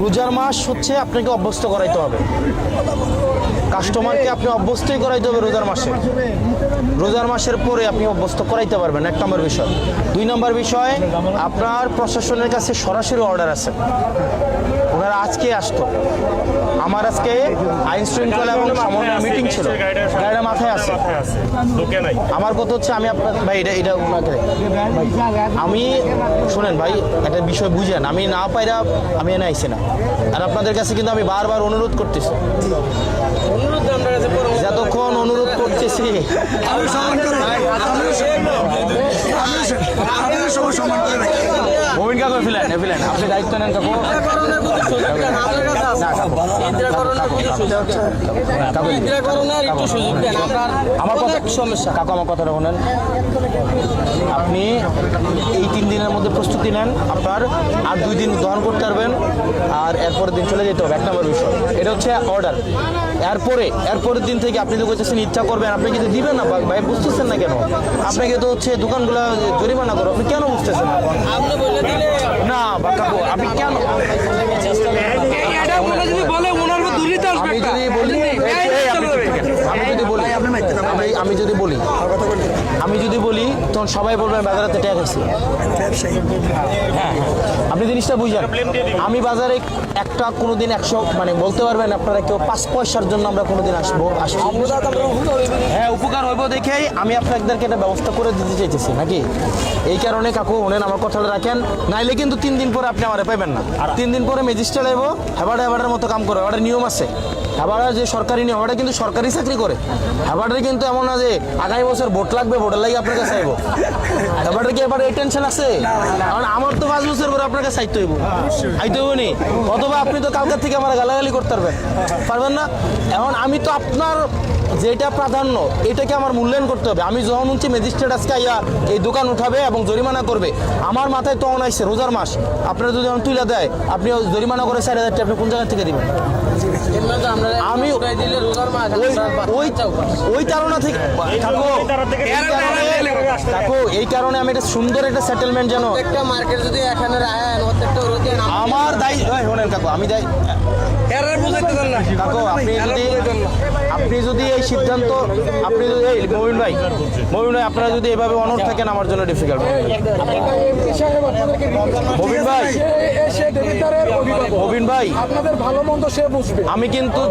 রোজার মাস হচ্ছে আপনাকে অভ্যস্ত করাইতে হবে, কাস্টমারকে আপনি অভ্যস্তই করাইতে হবে রোজার মাসে। রোজার মাসের পরে আপনি অভ্যস্ত করাইতে পারবেন, এক নম্বর বিষয়। দুই নম্বর বিষয়, আপনার প্রশাসনের কাছে সরাসরি অর্ডার আছে, ওনারা আজকে আসতো। আমার আজকে আইন শৃঙ্খলা এবং সমন্বয় মিটিং ছিল, গাড়িটা মাথায় আছে। আমার কথা হচ্ছে আমি আপনার ভাই এটা ওনাকে আমি শোনেন ভাই, একটা বিষয় বুঝেন, আমি না পাইরা আমি এনে আইছি না। আর আপনাদের কাছে কিন্তু আমি বারবার অনুরোধ করতেছি, যতক্ষণ অনুরোধ করতেছি মোমিন কাকু ফিলেন আপনি দায়িত্ব নেন কাকু। আমার সমস্যা কাকু, আমার কথাটা বলেন। আপনি এই 3 দিনের মধ্যে প্রস্তুতি নেন, আপনার আর 2 দিন দহন করতে পারবেন, আর এরপরের দিন চলে যেতে হবে, এক নম্বর বিষয়। এটা হচ্ছে অর্ডার। এরপরের দিন থেকে আপনি তো বলতেছেন ইচ্ছা করবেন, আপনি কিন্তু দিবেন না ভাই, বুঝতেছেন না কেন? আপনাকে তো হচ্ছে দোকানগুলো জরিমানা করো, আপনি কেন বুঝতেছেন না বা কাকু? আপনি কেন আমি যদি বলি তখন সবাই বলবেন বাজারে টাকা খাইছি। হ্যাঁ, আপনি জিনিসটা বুঝেন। আমি বাজারে একটা কোনোদিন 100 মানে বলতে পারবেন আপনারা কেউ 5 পয়সার জন্য আমরা কোনোদিন আসবো? হ্যাঁ, উপকার হইব দেখেই আমি আপনাদেরকে একটা ব্যবস্থা করে দিতে চাইতেছি নাকি। এই কারণে কাকু ওনেন আমার কথাটা রাখেন, নাইলে কিন্তু 3 দিন পরে আপনি আমার পাইবেন না। আর 3 দিন পরে ম্যাজিস্ট্রেট আইব, হেবাডার মতো কাম করে। হেবাডার নিয়ম আছে, হেবাডার যে সরকারি নিয়ম, হেবাডা কিন্তু সরকারি চাকরি করে। হেবাডার কিন্তু এমন না যে আগামী বছর ভোট লাগবে, ভোটের লাগে আপনার কাছে আইব। হেবাডার কি এবার এই টেনশন আছে? কারণ আমার তো 5 বছর পরে আপনার কাছে আইতে হইব, আইতে হইব নি। অথবা আপনি তো কালকার থেকে আমার গালাগালি করতে পারবেন না। এখন আমি তো আপনার যেটা প্রাধান্য এটাকে আমার মূল্যায়ন করতে হবে। আমি যখন হচ্ছে ম্যাজিস্ট্রেট আজকে আইয়া এই দোকান উঠাবে এবং জরিমানা করবে, আমার মাথায় তখন আইসে রোজার মাস। আপনারা যদি তুলে দেয়, আপনি জরিমানা করে 4,000 টাকা, আপনি কোন জায়গা থেকে দিবেন? আমি ওই কারণে থেকে এই কারণে আমি একটা সুন্দর একটা সেটেলমেন্ট যেন আমার দায়িত্ব শোনেন কাকু, আমি কাকু আপনি যদি এই সিদ্ধান্ত, আপনি যদি এই মবিন ভাই আপনারা যদি এভাবে অনড় থাকেন, আমার জন্য ডিফিকাল্ট। মবিন ভাই, আপনাদের ভালো মন্দ সে বুঝবে। আমি কিন্তু